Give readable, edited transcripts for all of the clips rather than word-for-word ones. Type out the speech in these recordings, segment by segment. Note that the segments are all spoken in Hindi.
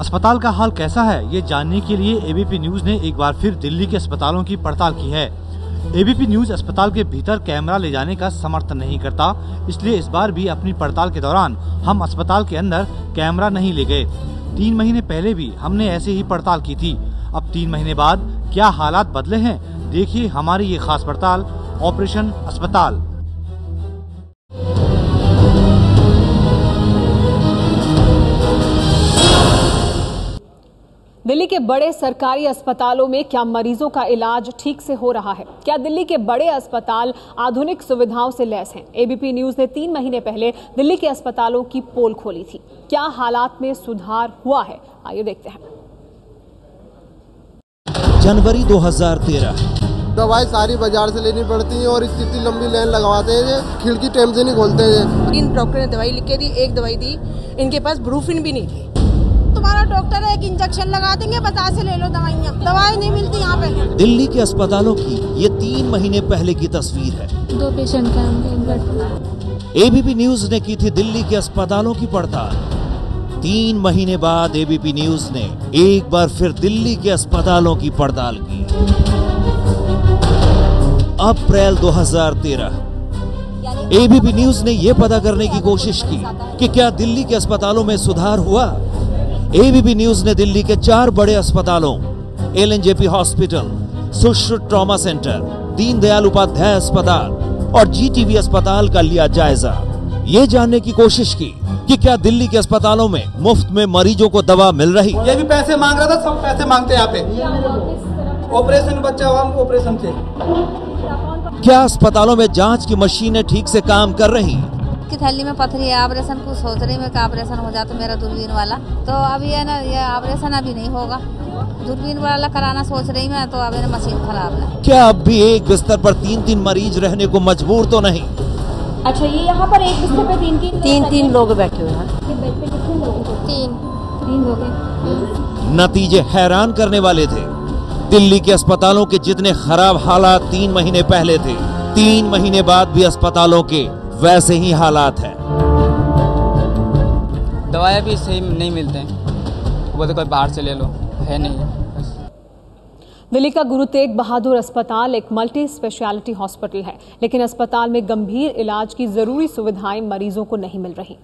अस्पताल का हाल कैसा है, ये जानने के लिए एबीपी न्यूज ने एक बार फिर दिल्ली के अस्पतालों की पड़ताल की है। एबीपी न्यूज अस्पताल के भीतर कैमरा ले जाने का समर्थन नहीं करता, इसलिए इस बार भी अपनी पड़ताल के दौरान हम अस्पताल के अंदर कैमरा नहीं ले गए। 3 महीने पहले भी हमने ऐसे ही पड़ताल की थी। अब 3 महीने बाद क्या हालात बदले हैं, देखिए हमारी ये खास पड़ताल ऑपरेशन अस्पताल। दिल्ली के बड़े सरकारी अस्पतालों में क्या मरीजों का इलाज ठीक से हो रहा है? क्या दिल्ली के बड़े अस्पताल आधुनिक सुविधाओं से लैस हैं? एबीपी न्यूज ने 3 महीने पहले दिल्ली के अस्पतालों की पोल खोली थी। क्या हालात में सुधार हुआ है, आइए देखते हैं। जनवरी 2013 दवाई सारी बाजार से लेनी पड़ती है और इतनी लंबी लाइन लगवाते हैं, खिड़की टाइम से नहीं खोलते हैं। इन डॉक्टर ने दवाई लिख के दी, एक दवाई दी, इनके पास ब्रूफिन भी नहीं थी। तुम्हारा डॉक्टर है, एक इंजेक्शन लगा देंगे, बाजार से ले लो दवाइयाँ, दवाई नहीं मिलती यहाँ पे। दिल्ली के अस्पतालों की ये 3 महीने पहले की तस्वीर है। 2 पेशेंट का एबीपी न्यूज ने की थी दिल्ली के अस्पतालों की पड़ताल। 3 महीने बाद एबीपी न्यूज ने एक बार फिर दिल्ली के अस्पतालों की पड़ताल की। अप्रैल 2013 एबीपी न्यूज ने यह पता करने की कोशिश की कि क्या दिल्ली के अस्पतालों में सुधार हुआ। एबीपी न्यूज ने दिल्ली के 4 बड़े अस्पतालों LNJP hospital, Sushruta trauma centre, Deendayal Upadhyay अस्पताल और जीटीबी अस्पताल का लिया जायजा। ये जानने की कोशिश की कि क्या दिल्ली के अस्पतालों में मुफ्त में मरीजों को दवा मिल रही। ये भी पैसे मांग रहा था, सब पैसे मांगते यहाँ पे। ऑपरेशन बच्चा हुआ, ऑपरेशन से। क्या अस्पतालों में जांच की मशीनें ठीक से काम कर रही? की थैली में पथरी है, ऑपरेशन को सोच रही मैं कि ऑपरेशन हो जाए तो मेरा दूरबीन वाला, तो अभी है ना, ये ऑपरेशन अभी नहीं होगा। दूरबीन वाला कराना सोच रही मैं, तो अभी मशीन खराब है। क्या अब भी एक बिस्तर पर 3-3 मरीज रहने को मजबूर तो नहीं? अच्छा, ये यहाँ पर एक बिस्तर पे 3-3 लोग बैठे हुए हैं। बेड पे कितने लोग हैं? 3 लोग हैं। नतीजे हैरान करने वाले थे। दिल्ली के अस्पतालों के जितने खराब हालात 3 महीने पहले थे, 3 महीने बाद भी अस्पतालों के वैसे ही हालात हैं। दवाएं भी सही नहीं मिलते हैं, वो तो कोई बाहर से ले लो, है नहीं। दिल्ली का गुरु तेग बहादुर अस्पताल एक मल्टी स्पेशलिटी हॉस्पिटल है, लेकिन अस्पताल में गंभीर इलाज की जरूरी सुविधाएं मरीजों को नहीं मिल रही।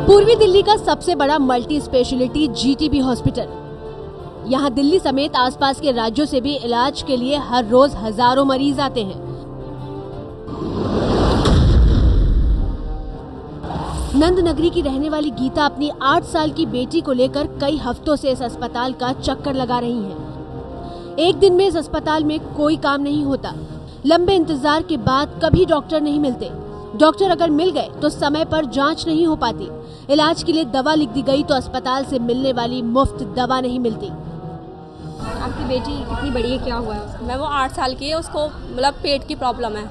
पूर्वी दिल्ली का सबसे बड़ा मल्टी स्पेशलिटी जीटीबी हॉस्पिटल। यहाँ दिल्ली समेत आसपास के राज्यों से भी इलाज के लिए हर रोज हजारों मरीज आते हैं। नंद नगरी की रहने वाली गीता अपनी 8 साल की बेटी को लेकर कई हफ्तों से इस अस्पताल का चक्कर लगा रही हैं। एक दिन में इस अस्पताल में कोई काम नहीं होता। लंबे इंतजार के बाद कभी डॉक्टर नहीं मिलते। डॉक्टर अगर मिल गए तो समय पर जांच नहीं हो पाती। इलाज के लिए दवा लिख दी गई तो अस्पताल से मिलने वाली मुफ्त दवा नहीं मिलती। आपकी बेटी कितनी बड़ी है, क्या हुआ है? मैम वो 8 साल की है, उसको मतलब पेट की प्रॉब्लम है।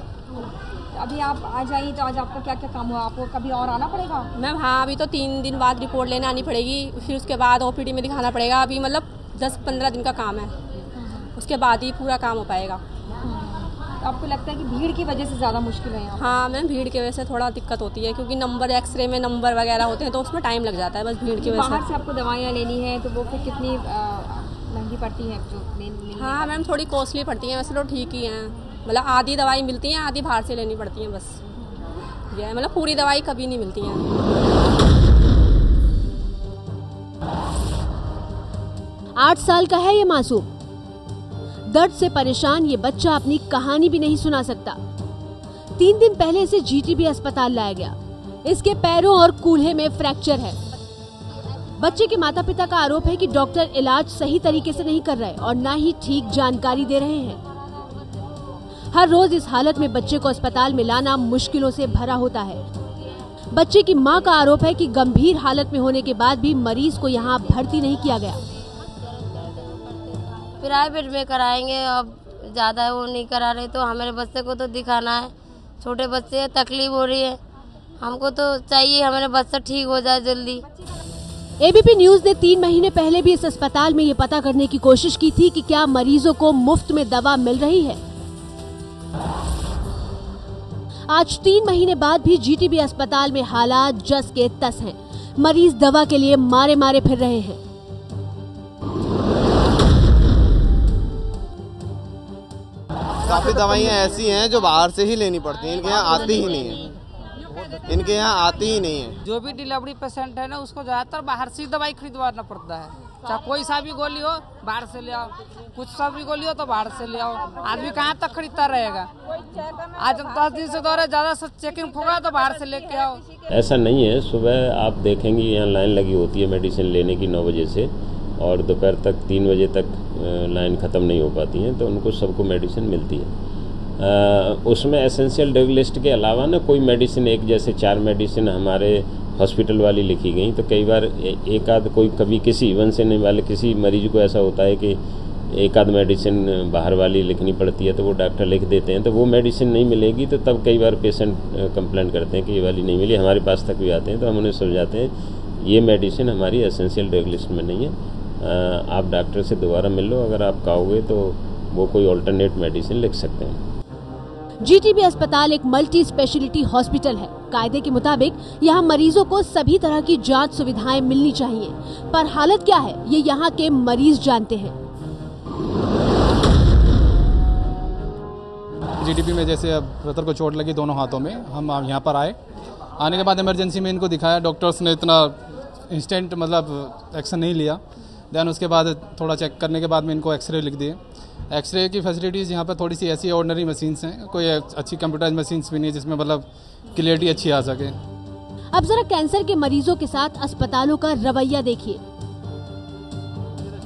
अभी आप आ जाइए, तो आज आपका क्या क्या काम हुआ? आपको कभी और आना पड़ेगा? मैम हाँ, अभी तो 3 दिन बाद रिपोर्ट लेने आनी पड़ेगी, फिर उसके बाद ओपीडी में दिखाना पड़ेगा। अभी मतलब 10-15 दिन का काम है, उसके बाद ही पूरा काम हो पाएगा। आपको लगता है कि भीड़ की वजह से ज़्यादा मुश्किल है यहाँ? हाँ मैम, भीड़ की वजह से थोड़ा दिक्कत होती है, क्योंकि नंबर एक्सरे में नंबर वगैरह होते हैं तो उसमें टाइम लग जाता है, बस भीड़ की वजह से। बाहर से आपको दवाइयाँ लेनी है तो वो फिर कितनी महंगी पड़ती है जो हाँ मैम, थोड़ी कॉस्टली पड़ती हैं, वैसे तो ठीक ही हैं। मतलब आधी दवाई मिलती हैं, आधी बाहर से लेनी पड़ती हैं, बस ये है। मतलब पूरी दवाई कभी नहीं मिलती है। 8 साल का है ये मासूम। दर्द से परेशान ये बच्चा अपनी कहानी भी नहीं सुना सकता। 3 दिन पहले इसे जीटीबी अस्पताल लाया गया। इसके पैरों और कूल्हे में फ्रैक्चर है। बच्चे के माता पिता का आरोप है कि डॉक्टर इलाज सही तरीके से नहीं कर रहे और न ही ठीक जानकारी दे रहे हैं। हर रोज इस हालत में बच्चे को अस्पताल में लाना मुश्किलों से भरा होता है। बच्चे की मां का आरोप है कि गंभीर हालत में होने के बाद भी मरीज को यहां भर्ती नहीं किया गया। प्राइवेट में कराएंगे, अब ज़्यादा वो नहीं करा रहे, तो हमारे बच्चे को तो दिखाना है। छोटे बच्चे हैं, तकलीफ हो रही है, हमको तो चाहिए हमारे बच्चा ठीक हो जाए जल्दी। एबीपी न्यूज ने 3 महीने पहले भी इस अस्पताल में ये पता करने की कोशिश की थी कि क्या मरीजों को मुफ्त में दवा मिल रही है। आज 3 महीने बाद भी जीटीबी अस्पताल में हालात जस के तस हैं। मरीज दवा के लिए मारे मारे फिर रहे हैं। काफी दवाइयाँ ऐसी हैं जो बाहर से ही लेनी पड़ती हैं, इनके यहाँ आती ही नहीं है, इनके यहाँ आती ही नहीं है। जो भी डिलीवरी पेशेंट है ना, उसको ज्यादातर बाहर से दवाई खरीदवाना पड़ता है। चाहे कोई सा भी गोली हो बाहर से ले आओ, कुछ सा भी गोली हो तो बाहर से ले आओ। आदमी कहाँ तक खरीदता रहेगा। आज 10 दिन से दौरे ज्यादा से चेकिंग होगा तो बाहर से लेके आओ। ऐसा नहीं है, सुबह आप देखेंगे यहाँ लाइन लगी होती है मेडिसिन लेने की 9 बजे से, और दोपहर तक 3 बजे तक लाइन ख़त्म नहीं हो पाती है, तो उनको सबको मेडिसिन मिलती है। उसमें एसेंशियल ड्रग लिस्ट के अलावा ना कोई मेडिसिन, एक जैसे 4 मेडिसिन हमारे हॉस्पिटल वाली लिखी गई, तो कई बार एक आध कोई कभी किसी इवन से नहीं वाले किसी मरीज को ऐसा होता है कि एक आध मेडिसिन बाहर वाली लिखनी पड़ती है, तो वो डॉक्टर लिख देते हैं, तो वो मेडिसिन नहीं मिलेगी, तो तब कई बार पेशेंट कंप्लेंट करते हैं कि ये वाली नहीं मिली। हमारे पास तक भी आते हैं, तो हम उन्हें समझाते हैं ये मेडिसिन हमारी एसेंशियल ड्रग लिस्ट में नहीं है, आप डॉक्टर से दोबारा मिल लो, अगर आप कहोगे तो वो कोई ऑल्टरनेट मेडिसिन लिख सकते हैं। जीटीबी अस्पताल एक मल्टी स्पेशलिटी हॉस्पिटल है। कायदे के मुताबिक यहाँ मरीजों को सभी तरह की जांच सुविधाएं मिलनी चाहिए, पर हालत क्या है ये यहाँ के मरीज जानते हैं। जीटीबी में जैसे अब ब्रदर को चोट लगी दोनों हाथों में, हम यहाँ पर आए, आने के बाद इमरजेंसी में इनको दिखाया, डॉक्टर्स ने इतना इंस्टेंट मतलब एक्शन नहीं लिया। दैन उसके बाद थोड़ा चेक करने के बाद में इनको एक्सरे लिख दिए। एक्सरे की फैसिलिटीज़ यहाँ पर थोड़ी सी ऐसी ऑर्डिनरी मशीन्स हैं, कोई अच्छी कंप्यूटराइज मशीन्स भी नहीं है जिसमें मतलब क्लियरिटी अच्छी आ सके। अब जरा कैंसर के मरीजों के साथ अस्पतालों का रवैया देखिए।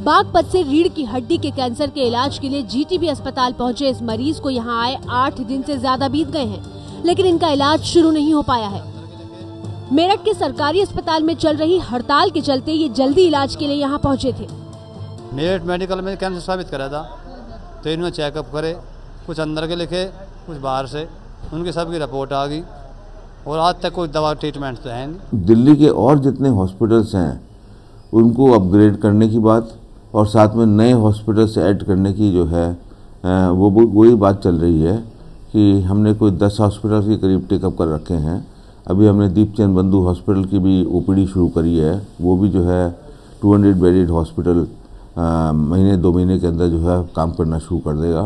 बागपत से रीढ़ की हड्डी के कैंसर के इलाज के लिए जीटीबी अस्पताल पहुंचे इस मरीज को यहाँ आए 8 दिन से ज्यादा बीत गए हैं, लेकिन इनका इलाज शुरू नहीं हो पाया है। मेरठ के सरकारी अस्पताल में चल रही हड़ताल के चलते ये जल्दी इलाज के लिए यहाँ पहुँचे थे। मेरठ मेडिकल में कैंसर साबित करा था, तो इन्होंने चेकअप करे, कुछ अंदर के लिखे कुछ बाहर से, उनकी सबकी रिपोर्ट आ गई और आज तक कोई दवा ट्रीटमेंट तो है नहीं। दिल्ली के और जितने हॉस्पिटल्स हैं उनको अपग्रेड करने की बात और साथ में नए हॉस्पिटल्स ऐड करने की जो है वही बात चल रही है कि हमने कोई 10 हॉस्पिटल के करीब टेकअप कर रखे हैं। अभी हमने दीपचंद बंधु हॉस्पिटल की भी ओपीडी शुरू करी है, वो भी जो है 200 बेडेड हॉस्पिटल महीने 2 महीने के अंदर जो है काम करना शुरू कर देगा।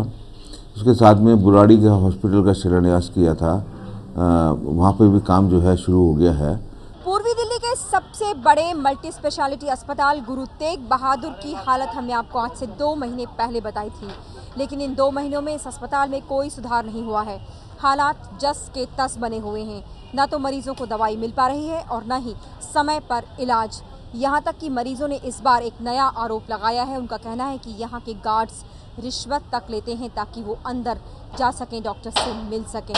उसके साथ में बुराड़ी का हॉस्पिटल का शिलान्यास किया था, वहाँ पर भी काम जो है शुरू हो गया है। पूर्वी दिल्ली के सबसे बड़े मल्टी स्पेशलिटी अस्पताल गुरु तेग बहादुर की हालत हमने आपको आज से 2 महीने पहले बताई थी, लेकिन इन 2 महीनों में इस अस्पताल में कोई सुधार नहीं हुआ है। हालात जस के तस बने हुए हैं, ना तो मरीजों को दवाई मिल पा रही है और न ही समय पर इलाज। यहाँ तक कि मरीजों ने इस बार एक नया आरोप लगाया है। उनका कहना है कि यहाँ के गार्ड्स रिश्वत तक लेते हैं ताकि वो अंदर जा सकें, डॉक्टर से मिल सकें।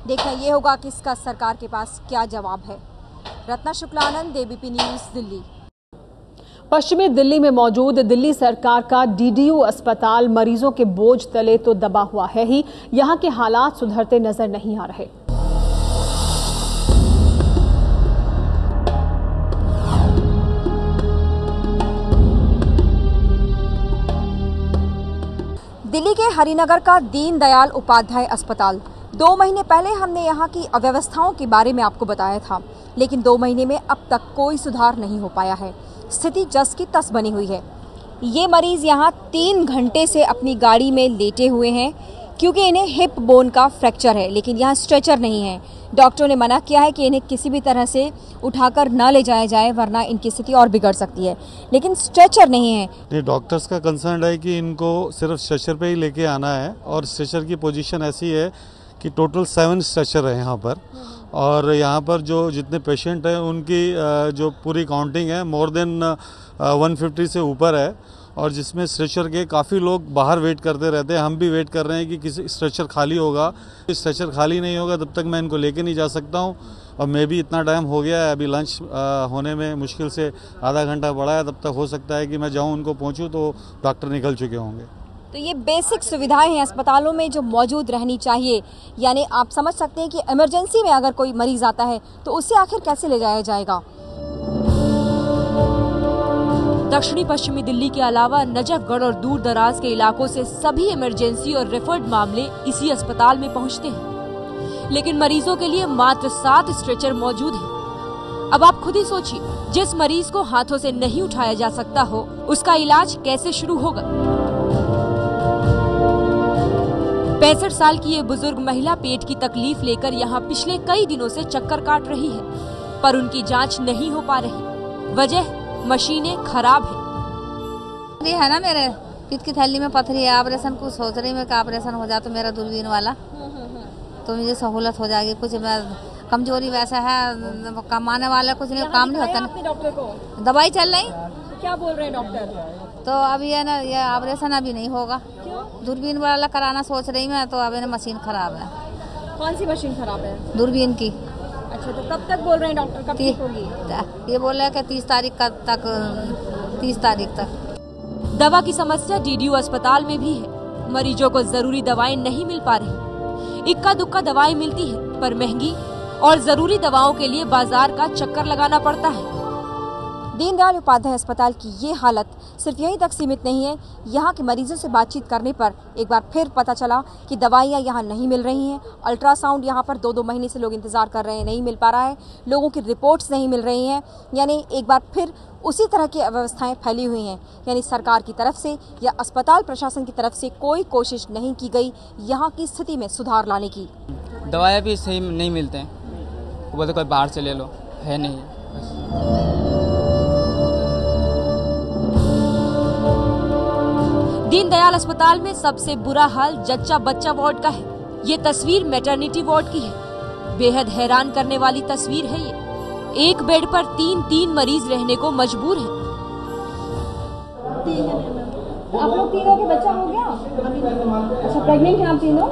देखना ये होगा कि इसका सरकार के पास क्या जवाब है। Ratna Shuklanand, ABP news, Delhi. पश्चिमी दिल्ली में मौजूद दिल्ली सरकार का डीडीयू अस्पताल मरीजों के बोझ तले तो दबा हुआ है ही, यहाँ के हालात सुधरते नजर नहीं आ रहे। दिल्ली के हरिनगर का दीनदयाल उपाध्याय अस्पताल, 2 महीने पहले हमने यहाँ की अव्यवस्थाओं के बारे में आपको बताया था, लेकिन 2 महीने में अब तक कोई सुधार नहीं हो पाया है। स्थिति जस की तस बनी हुई है। ये मरीज यहाँ 3 घंटे से अपनी गाड़ी में लेटे हुए हैं क्योंकि इन्हें हिप बोन का फ्रैक्चर है, लेकिन यहाँ स्ट्रेचर नहीं है। डॉक्टरों ने मना किया है कि इन्हें किसी भी तरह से उठाकर ना ले जाया जाए वरना इनकी स्थिति और बिगड़ सकती है, लेकिन स्ट्रेचर नहीं है। डॉक्टर्स का कंसर्न है कि इनको सिर्फ स्ट्रेचर पे ही लेके आना है और स्ट्रेचर की पोजीशन ऐसी है कि टोटल 7 स्ट्रेचर है यहाँ पर, और यहाँ पर जो जितने पेशेंट हैं उनकी जो पूरी काउंटिंग है मोर देन 150 से ऊपर है, और जिसमें स्ट्रेचर के काफ़ी लोग बाहर वेट करते रहते हैं। हम भी वेट कर रहे हैं कि किसी स्ट्रेचर खाली होगा। स्ट्रेचर खाली नहीं होगा तब तक मैं इनको लेके नहीं जा सकता हूँ, और मैं भी इतना टाइम हो गया है, अभी लंच होने में मुश्किल से आधा घंटा बढ़ा है, तब तक हो सकता है कि मैं जाऊँ उनको पहुँचूँ तो डॉक्टर निकल चुके होंगे। तो ये बेसिक सुविधाएं हैं अस्पतालों में जो मौजूद रहनी चाहिए, यानी आप समझ सकते हैं कि इमरजेंसी में अगर कोई मरीज आता है तो उसे आखिर कैसे ले जाया जाएगा। दक्षिणी पश्चिमी दिल्ली के अलावा नजफगढ़ और दूर दराज के इलाकों से सभी इमरजेंसी और रेफर्ड मामले इसी अस्पताल में पहुंचते हैं, लेकिन मरीजों के लिए मात्र 7 स्ट्रेचर मौजूद हैं। अब आप खुद ही सोचिए, जिस मरीज को हाथों से नहीं उठाया जा सकता हो, उसका इलाज कैसे शुरू होगा। 65 साल की ये बुजुर्ग महिला पेट की तकलीफ लेकर यहाँ पिछले कई दिनों से चक्कर काट रही है, पर उनकी जांच नहीं हो पा रही। वजह मशीनें खराब है। ये है ना, मेरे पीठ की थैली में पथरी है, ऑपरेशन कुछ सोच रही मैं कि ऑपरेशन हो जाए तो मेरा दूरबीन वाला, तो मुझे सहूलत हो जाएगी। कुछ कमजोरी वैसा है, कमाने वाला कुछ नहीं, काम नहीं होता ना। डॉक्टर को दवाई चल रही, क्या बोल रहे हैं डॉक्टर? तो अभी है ना, ये ऑपरेशन अभी नहीं होगा। दूरबीन वाला कराना सोच रही मैं, तो अभी ना मशीन खराब है। कौन सी मशीन खराब है? दूरबीन की। अच्छा, तो कब तक बोल रहे हैं डॉक्टर, कब ठीक होगी? ये बोल रहे हैं कि 30 तारीख तक। दवा की समस्या डीडीयू अस्पताल में भी है। मरीजों को जरूरी दवाएं नहीं मिल पा रही। इक्का दुक्का दवाएं मिलती है, पर महंगी, और जरूरी दवाओं के लिए बाजार का चक्कर लगाना पड़ता है। दीनदयाल उपाध्याय अस्पताल की ये हालत सिर्फ यहीं तक सीमित नहीं है। यहाँ के मरीजों से बातचीत करने पर एक बार फिर पता चला कि दवाइयाँ यहाँ नहीं मिल रही हैं। अल्ट्रासाउंड यहाँ पर 2-2 महीने से लोग इंतजार कर रहे हैं, नहीं मिल पा रहा है। लोगों की रिपोर्ट्स नहीं मिल रही हैं। यानी एक बार फिर उसी तरह की अव्यवस्थाएं फैली हुई हैं। यानी सरकार की तरफ से या अस्पताल प्रशासन की तरफ से कोई कोशिश नहीं की गई यहाँ की स्थिति में सुधार लाने की। दवाएं भी सही नहीं मिलते हैं, वो बोलते कोई बाहर से ले लो, है नहीं। दीनदयाल अस्पताल में सबसे बुरा हाल जच्चा बच्चा वार्ड का है। ये तस्वीर मैटरनिटी वार्ड की है। बेहद हैरान करने वाली तस्वीर है ये। एक बेड पर 3-3 मरीज रहने को मजबूर हैं। आप लोग तीनों के बच्चा हो गया? अच्छा, प्रेग्नेंट हैं आप तीनों?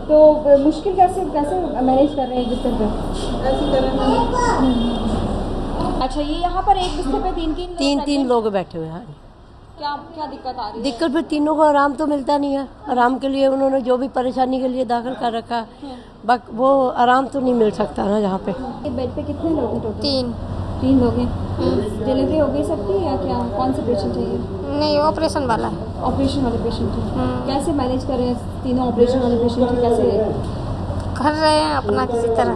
तो मुश्किल कैसे मैनेज कर रहे हैं बिस्तर पे? ऐसे कर रहे हैं। अच्छा, ये यहाँ पर एक बिस्तर पे तीन लोग बैठे हुए हैं। क्या दिक्कत आ रही है? दिक्कत फिर तीनों को आराम तो मिलता नहीं है। आराम के लिए उन्होंने जो भी परेशानी के लिए दाखिल कर रखा है, वो आराम तो नहीं मिल सकता ना यहाँ पे। बेड पे कितने लोग हैं टोटल? 3 लोग हैं। डिलीवरी हो गई सबकी या क्या? कौन सा पेशेंट है ये? नहीं, ऑपरेशन वाला है। ऑपरेशन वाले पेशेंट है। कैसे मैनेज कर रहे हैं तीनों ऑपरेशन वाले पेशेंट? कैसे कर रहे हैं अपना, किसी तरह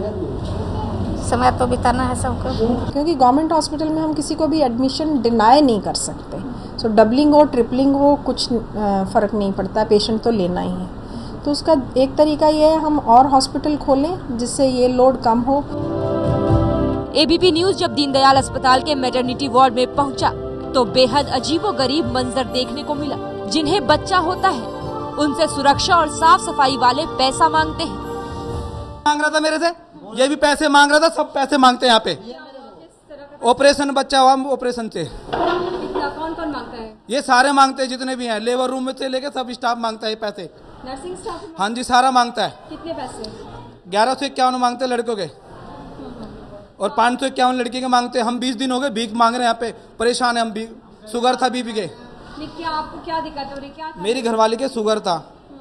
समय तो बिताना है सबको। क्योंकि गवर्नमेंट हॉस्पिटल में हम किसी को भी एडमिशन डिनाई नहीं कर सकते। सो डबलिंग हो ट्रिपलिंग हो कुछ फ़र्क नहीं पड़ता, पेशेंट तो लेना ही है। तो उसका एक तरीका ये है हम और हॉस्पिटल खोलें जिससे ये लोड कम हो। एबीपी न्यूज जब दीनदयाल अस्पताल के मैटरनिटी वार्ड में पहुंचा, तो बेहद अजीबोगरीब मंजर देखने को मिला। जिन्हें बच्चा होता है, उनसे सुरक्षा और साफ सफाई वाले पैसा मांगते हैं। मांग रहा था मेरे से, ये भी पैसे मांग रहा था, सब पैसे मांगते हैं यहाँ पे। ऑपरेशन बच्चा हुआ ऑपरेशन से। कौन मांगता है? ये सारे मांगते हैं, जितने भी हैं, लेबर रूम में से लेके सब स्टाफ मांगता है पैसे। Nursing staff? हाँ जी, सारा मांगता है। कितने पैसे? 1151 मांगते हैं लड़कों के, और 551 लड़की के मांगते हैं। हम 20 दिन हो गए भीख मांग रहे हैं यहाँ पे, परेशान है हम भी। शुगर था बीपी के। क्या आपको क्या दिक्कत हो रही? क्या मेरी घरवाली के शुगर था।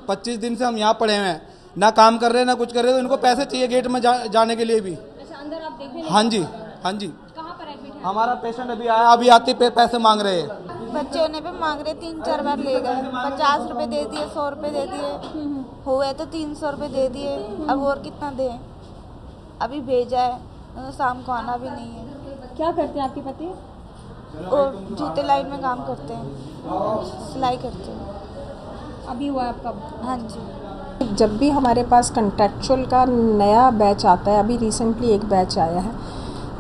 25 दिन से हम यहाँ पड़े हुए हैं, ना काम कर रहे हैं ना कुछ कर रहे हैं। तो इनको पैसे चाहिए गेट में जाने के लिए भी। अच्छा, अंदर आप देख? हाँ जी, हाँ जी। कहाँ पर एडमिट है? हमारा पेशेंट अभी आया, अभी आते पैसे मांग रहे हैं। बच्चे होने पे मांग रहे, 3-4 बार ले गए। 50 रुपए दे दिए, 100 रुपए दे दिए, हुए तो 300 रुपए दे दिए। अब और कितना दें? अभी भेजा है, शाम को आना भी नहीं है। क्या करते हैं आपके पति? और जूते लाइन में काम करते हैं, सिलाई करते हैं। अभी हुआ आपका? हाँ जी। जब भी हमारे पास कंट्रैक्चुअल का नया बैच आता है, अभी रिसेंटली एक बैच आया है,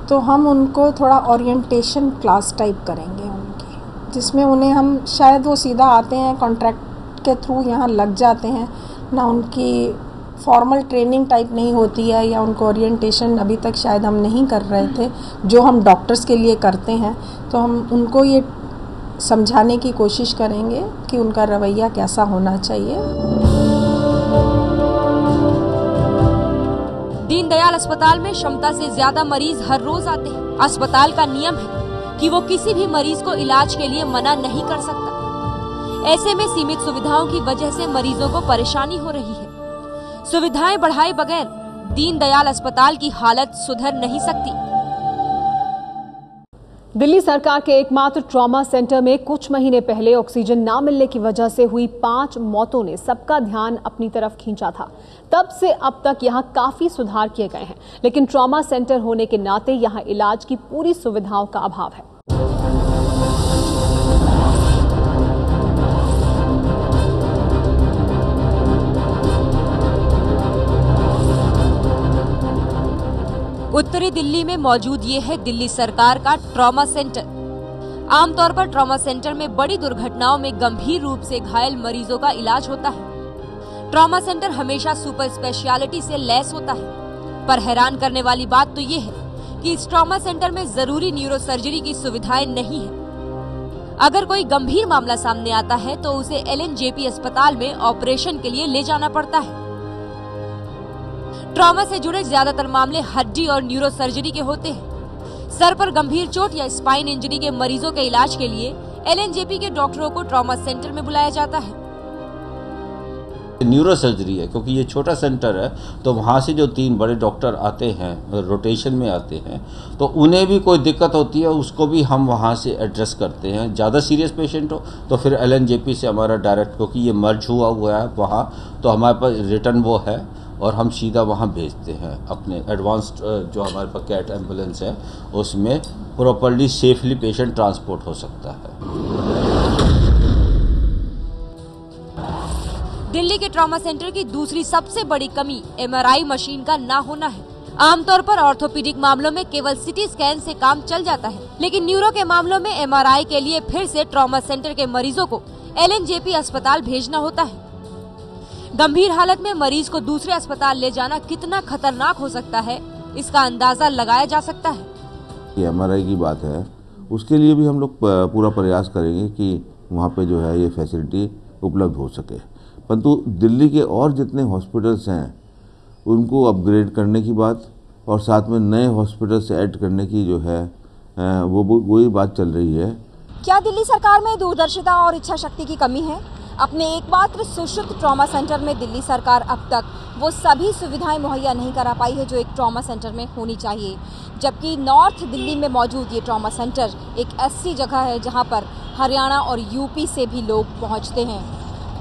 तो हम उनको थोड़ा ओरिएंटेशन क्लास टाइप करेंगे उनकी, जिसमें उन्हें हम शायद वो सीधा आते हैं कॉन्ट्रैक्ट के थ्रू यहाँ लग जाते हैं ना, उनकी फॉर्मल ट्रेनिंग टाइप नहीं होती है, या उनको ओरिएंटेशन अभी तक शायद हम नहीं कर रहे थे जो हम डॉक्टर्स के लिए करते हैं। तो हम उनको ये समझाने की कोशिश करेंगे कि उनका रवैया कैसा होना चाहिए। दीनदयाल अस्पताल में क्षमता से ज्यादा मरीज हर रोज आते हैं। अस्पताल का नियम है कि वो किसी भी मरीज को इलाज के लिए मना नहीं कर सकता। ऐसे में सीमित सुविधाओं की वजह से मरीजों को परेशानी हो रही है। सुविधाएं बढ़ाए बगैर दीनदयाल अस्पताल की हालत सुधर नहीं सकती। दिल्ली सरकार के एकमात्र ट्रॉमा सेंटर में कुछ महीने पहले ऑक्सीजन न मिलने की वजह से हुई 5 मौतों ने सबका ध्यान अपनी तरफ खींचा था। तब से अब तक यहां काफी सुधार किए गए हैं, लेकिन ट्रॉमा सेंटर होने के नाते यहां इलाज की पूरी सुविधाओं का अभाव है। उत्तरी दिल्ली में मौजूद ये है दिल्ली सरकार का ट्रॉमा सेंटर। आमतौर पर ट्रॉमा सेंटर में बड़ी दुर्घटनाओं में गंभीर रूप से घायल मरीजों का इलाज होता है। ट्रॉमा सेंटर हमेशा सुपर स्पेशलिटी से लैस होता है, पर हैरान करने वाली बात तो ये है कि इस ट्रॉमा सेंटर में जरूरी न्यूरो सर्जरी की सुविधाएं नहीं है। अगर कोई गंभीर मामला सामने आता है तो उसे LNJP अस्पताल में ऑपरेशन के लिए ले जाना पड़ता है। ट्रॉमा से जुड़े ज्यादातर मामले हड्डी और न्यूरो सर्जरी के होते हैं। सर पर गंभीर चोट या स्पाइन इंजरी के मरीजों के इलाज के लिए LNJP के डॉक्टरों को ट्रॉमा सेंटर में बुलाया जाता है। न्यूरो सर्जरी है, क्योंकि ये छोटा सेंटर है तो वहाँ से जो 3 बड़े डॉक्टर आते हैं, रोटेशन में आते हैं, तो उन्हें भी कोई दिक्कत होती है उसको भी हम वहाँ से एड्रेस करते हैं। ज़्यादा सीरियस पेशेंट हो तो फिर LNJP से हमारा डायरेक्ट, क्योंकि ये मर्ज हुआ है वहाँ, तो हमारे पास रिटर्न वो है और हम सीधा वहाँ भेजते हैं अपने एडवांस्ड जो हमारे पास कैट एम्बुलेंस है, उसमें प्रॉपर्ली सेफली पेशेंट ट्रांसपोर्ट हो सकता है। दिल्ली के ट्रॉमा सेंटर की दूसरी सबसे बड़ी कमी MRI मशीन का ना होना है। आमतौर पर ऑर्थोपेडिक मामलों में केवल CT स्कैन से काम चल जाता है, लेकिन न्यूरो के मामलों में MRI के लिए फिर से ट्रॉमा सेंटर के मरीजों को LNJP अस्पताल भेजना होता है। गंभीर हालत में मरीज को दूसरे अस्पताल ले जाना कितना खतरनाक हो सकता है, इसका अंदाजा लगाया जा सकता है। ये MRI की बात है, उसके लिए भी हम लोग पूरा प्रयास करेंगे कि वहाँ पे जो है ये फैसिलिटी उपलब्ध हो सके। परंतु दिल्ली के और जितने हॉस्पिटल्स हैं उनको अपग्रेड करने की बात और साथ में नए हॉस्पिटल्स ऐड करने की जो है वही बात चल रही है। क्या दिल्ली सरकार में दूरदर्शिता और इच्छा शक्ति की कमी है? अपने एकमात्र सुश्रुत ट्रॉमा सेंटर में दिल्ली सरकार अब तक वो सभी सुविधाएं मुहैया नहीं करा पाई है जो एक ट्रॉमा सेंटर में होनी चाहिए। जबकि नॉर्थ दिल्ली में मौजूद ये ट्रॉमा सेंटर एक ऐसी जगह है जहां पर हरियाणा और यूपी से भी लोग पहुंचते हैं।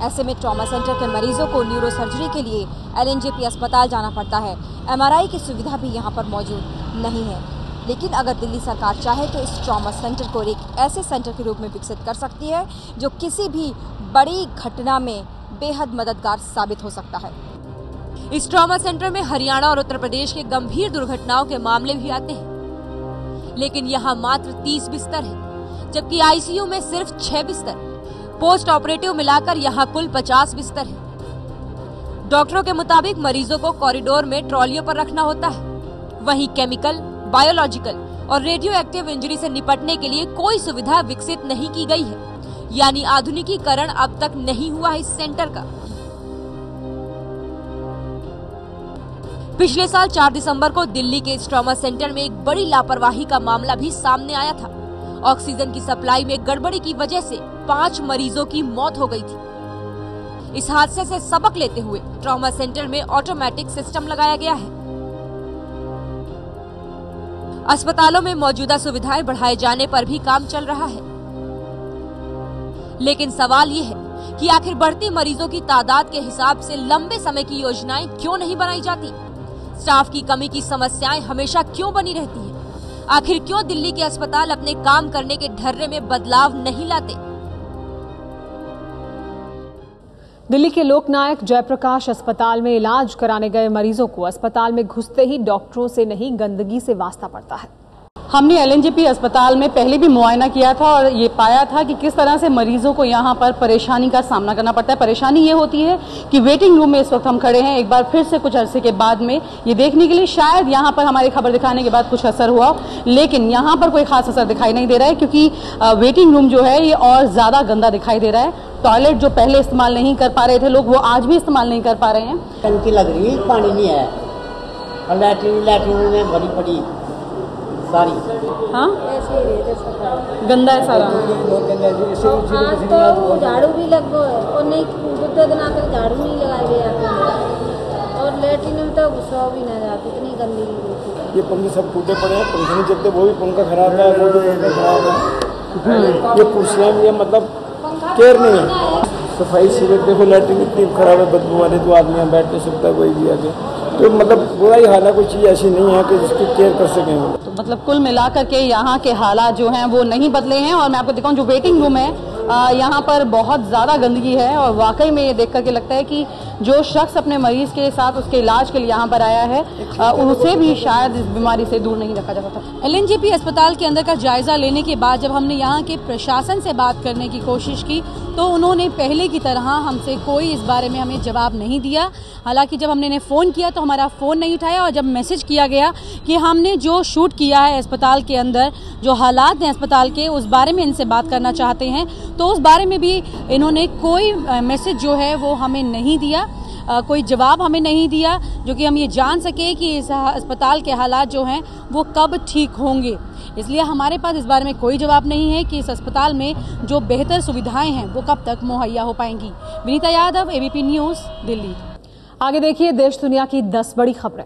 ऐसे में ट्रॉमा सेंटर के मरीजों को न्यूरो सर्जरी के लिए LNJP अस्पताल जाना पड़ता है। MRI की सुविधा भी यहाँ पर मौजूद नहीं है। लेकिन अगर दिल्ली सरकार चाहे तो इस ट्रॉमा सेंटर को एक ऐसे सेंटर के रूप में विकसित कर सकती है जो किसी भी बड़ी घटना में बेहद मददगार साबित हो सकता है। इस ट्रॉमा सेंटर में हरियाणा और उत्तर प्रदेश के गंभीर दुर्घटनाओं के मामले भी आते हैं, लेकिन यहाँ मात्र 30 बिस्तर है, जबकि ICU में सिर्फ 6 बिस्तर। पोस्ट ऑपरेटिव मिलाकर यहाँ कुल 50 बिस्तर है। डॉक्टरों के मुताबिक मरीजों को कॉरिडोर में ट्रॉलियों पर रखना होता है। वहीं केमिकल, बायोलॉजिकल और रेडियो एक्टिव इंजरी से निपटने के लिए कोई सुविधा विकसित नहीं की गई है, यानी आधुनिकीकरण अब तक नहीं हुआ है इस सेंटर का। पिछले साल 4 दिसंबर को दिल्ली के इस ट्रॉमा सेंटर में एक बड़ी लापरवाही का मामला भी सामने आया था। ऑक्सीजन की सप्लाई में गड़बड़ी की वजह से 5 मरीजों की मौत हो गई थी। इस हादसे से सबक लेते हुए ट्रॉमा सेंटर में ऑटोमेटिक सिस्टम लगाया गया है। अस्पतालों में मौजूदा सुविधाएं बढ़ाए जाने पर भी काम चल रहा है, लेकिन सवाल ये है कि आखिर बढ़ती मरीजों की तादाद के हिसाब से लंबे समय की योजनाएं क्यों नहीं बनाई जाती? स्टाफ की कमी की समस्याएं हमेशा क्यों बनी रहती हैं? आखिर क्यों दिल्ली के अस्पताल अपने काम करने के ढर्रे में बदलाव नहीं लाते? दिल्ली के लोकनायक जयप्रकाश अस्पताल में इलाज कराने गए मरीजों को अस्पताल में घुसते ही डॉक्टरों से नहीं गंदगी से वास्ता पड़ता है। हमने LNJP अस्पताल में पहले भी मुआयना किया था और ये पाया था कि किस तरह से मरीजों को यहाँ पर परेशानी का सामना करना पड़ता है। परेशानी ये होती है कि वेटिंग रूम में इस वक्त हम खड़े हैं, एक बार फिर से कुछ अरसे के बाद में ये देखने के लिए शायद यहाँ पर हमारी खबर दिखाने के बाद कुछ असर हुआ, लेकिन यहाँ पर कोई खास असर दिखाई नहीं दे रहा है, क्योंकि वेटिंग रूम जो है ये और ज्यादा गंदा दिखाई दे रहा है। टॉयलेट जो पहले इस्तेमाल नहीं कर पा रहे थे लोग, वो आज भी इस्तेमाल नहीं कर पा रहे हैं। टंकी लग रही है, पानी नहीं है और लैट्रिन में बड़ी बड़ी सारी हाँ गंदा है सारा। आज तो झाड़ू भी लगो है और नहीं 2 दिन आकर झाड़ू नहीं लगाया गया और अब लेटरिन में तो सो भी नहीं जाती, इतनी गंदगी। ये पंखे सब टूटे पड़े हैं, पंखे नहीं चलते, वो भी पंखा खराब है, वो भी पंखा खराब है। ये कुर्सियाँ भी है, मतलब केयर नहीं है, सफाई से देखो लैट्रिन इतनी खराब है, बदबू वाले, तो आदमी यहाँ बैठ नहीं सकता कोई भी आके, तो मतलब बुरा ही हाल है, कोई चीज़ ऐसी नहीं है कि जिसकी केयर कर सकें। तो मतलब कुल मिलाकर के यहाँ के हालात जो हैं वो नहीं बदले हैं। और मैं आपको दिखाऊं जो वेटिंग रूम है यहाँ पर बहुत ज़्यादा गंदगी है और वाकई में ये देख करके लगता है कि जो शख्स अपने मरीज के साथ उसके इलाज के लिए यहाँ पर आया है उसे भी शायद इस बीमारी से दूर नहीं रखा जा सकता। LNJP अस्पताल के अंदर का जायजा लेने के बाद जब हमने यहाँ के प्रशासन से बात करने की कोशिश की तो उन्होंने पहले की तरह हमसे कोई इस बारे में हमें जवाब नहीं दिया। हालांकि जब हमने इन्हें फ़ोन किया तो हमारा फ़ोन नहीं उठाया और जब मैसेज किया गया कि हमने जो शूट किया है अस्पताल के अंदर, जो हालात हैं अस्पताल के, उस बारे में इनसे बात करना चाहते हैं, तो उस बारे में भी इन्होंने कोई मैसेज जो है वो हमें नहीं दिया, कोई जवाब हमें नहीं दिया, जो कि हम ये जान सके कि इस अस्पताल के हालात जो हैं वो कब ठीक होंगे। इसलिए हमारे पास इस बारे में कोई जवाब नहीं है कि इस अस्पताल में जो बेहतर सुविधाएं हैं वो कब तक मुहैया हो पाएंगी। Vinita Yadav, ABP news, Delhi. आगे देखिए देश दुनिया की 10 बड़ी खबरें।